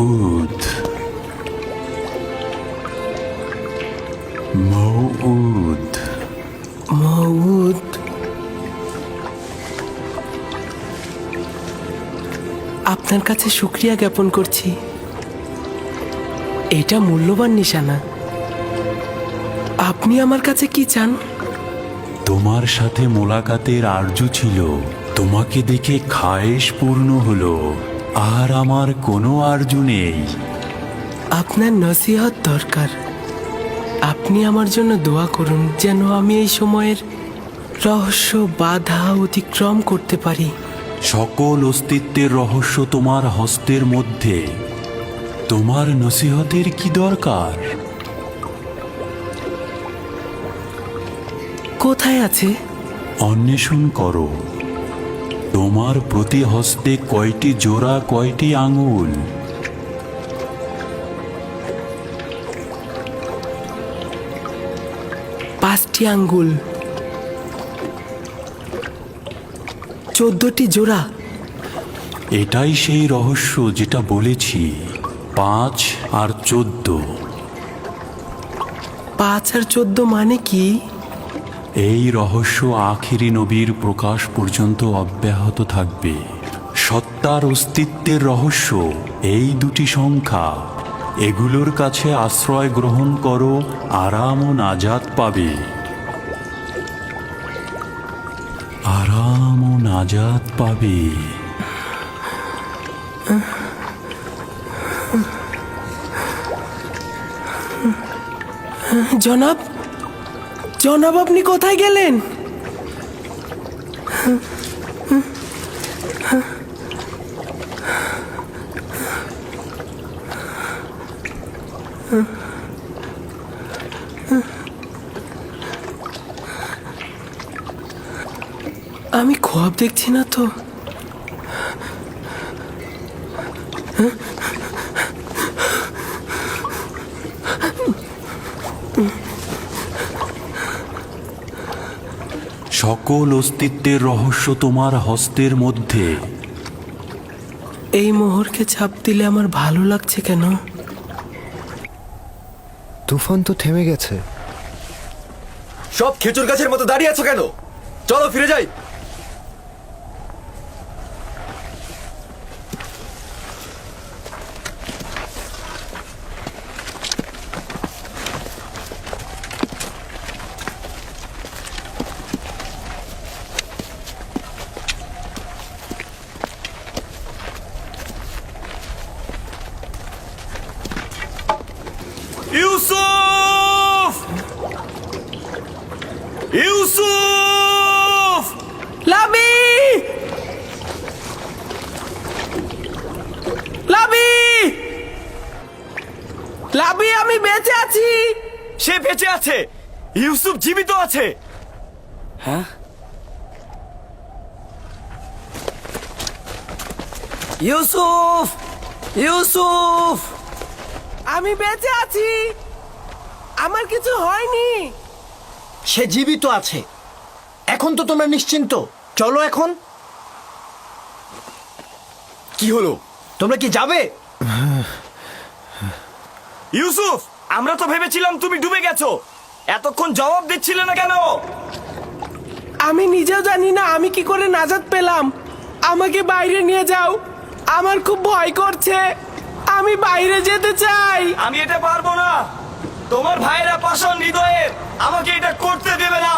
মউউদ মউউদ মউদ। আপনার কাছে শুকরিয়া জ্ঞাপন করছি। এটা মূল্যবান নিশানা। আপনি আমার কাছে কি চান? তোমার সাথে মোলাকাতের আরজু ছিল, তোমাকে দেখে খায়েশ পূর্ণ হলো, আর আমার কোনো আরজু নেই। আপনার নসিহত দরকার। আপনি আমার জন্য দোয়া করুন যেন আমি এই সময়ের রহস্য বাধা অতিক্রম করতে পারি। সকল অস্তিত্বের রহস্য তোমার হস্তের মধ্যে। তোমার নসিহতের কি দরকার? কোথায় আছে? অন্বেষণ করো। তোমার প্রতি হস্তে কয়টি জোড়া, কয়টি আঙুল? 5টি আঙ্গুল, 14টি জোড়া। এটাই সেই রহস্য যেটা বলেছি, 5 আর 14। 5 আর 14 মানে কি? এই রহস্য আখিরি নবীর প্রকাশ পর্যন্ত অব্যাহত থাকবে। সত্তার অস্তিত্বের রহস্য এই দুটি সংখ্যা। এগুলোর কাছে আশ্রয় গ্রহণ করো, আরাম ও নাজাত পাবে। আরাম ও নাজাত পাবে। জনাব, জনাব আপনি কোথায় গেলেন? আমি খোয়াব দেখছি না তো? সকল অস্তিত্বের রহস্য তোমার হস্তের মধ্যে। এই মোহরকে ছাপ দিলে আমার ভালো লাগছে কেন? তুফান তো থেমে গেছে। সব খেজুর গাছের মতো দাঁড়িয়ে আছো কেন? চলো ফিরে যাই। ইউসুফ! ইউসুফ! লাবি! লাবি! লাবি, আমি বেঁচে আছি। সে বেঁচে আছে। ইউসুফ জীবিত আছে। হ্যাঁ? ইউসুফ! ইউসুফ! আমি বেঁচে আছি। আমার কিছু হয়নি। সে জীবিত আছে। এখন তো তোমরা নিশ্চিন্ত। চলো এখন। কি হলো? তোমরা কি যাবে? ইউসুফ, আমরা তো ভেবেছিলাম তুমি ডুবে গেছো। এতক্ষণ জবাব দিচ্ছিলে না কেন? আমি নিজেও জানি না আমি কি করে নাজাত পেলাম। আমাকে বাইরে নিয়ে যাও। আমার খুব ভয় করছে। আমি বাইরে যেতে চাই। আমি এটা পারবো না। তোমার ভাইয়েরা পাষাণ হৃদয়ের, আমাকে এটা করতে দেবে না।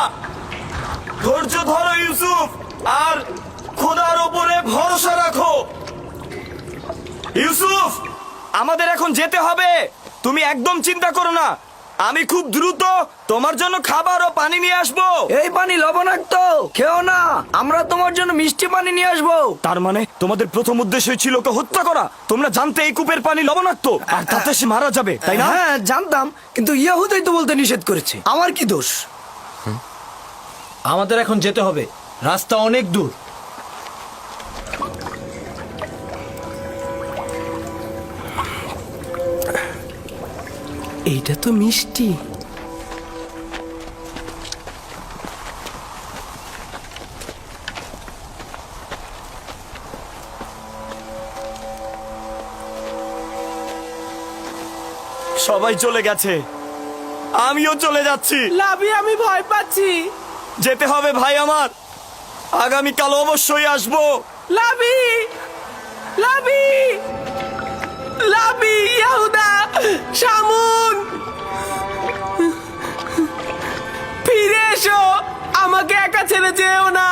ধৈর্য ধরো ইউসুফ, আর খোদার ওপরে ভরসা রাখো। ইউসুফ, আমাদের এখন যেতে হবে। তুমি একদম চিন্তা করো না। আমি খুব দ্রুত তোমার জন্য খাবার ও পানি নিয়ে আসবো। এই পানি লবণাক্ত, খেও না। আমরা তোমার জন্য মিষ্টি পানি নিয়ে আসবো। তার মানে তোমাদের প্রথম উদ্দেশ্য ছিল ওকে হত্যা করা। তোমরা জানতে এই কূপের পানি লবণাক্ত, আর তাতে সে মারা যাবে, তাই না? হ্যাঁ জানতাম, কিন্তু ইয়াহুদাই তো বলতে নিষেধ করেছে। আমার কি দোষ? আমাদের এখন যেতে হবে। রাস্তা অনেক দূর। এইটা তো মিষ্টি। সবাই চলে গেছে, আমিও চলে যাচ্ছি। লাভি, আমি ভয় পাচ্ছি। যেতে হবে ভাই আমার, আগামীকাল অবশ্যই আসবো। লাভি, লাভি, লাভি, ইয়াহুদা, শামুন, ফিরে এসো, আমাকে একা ছেড়ে যেও না।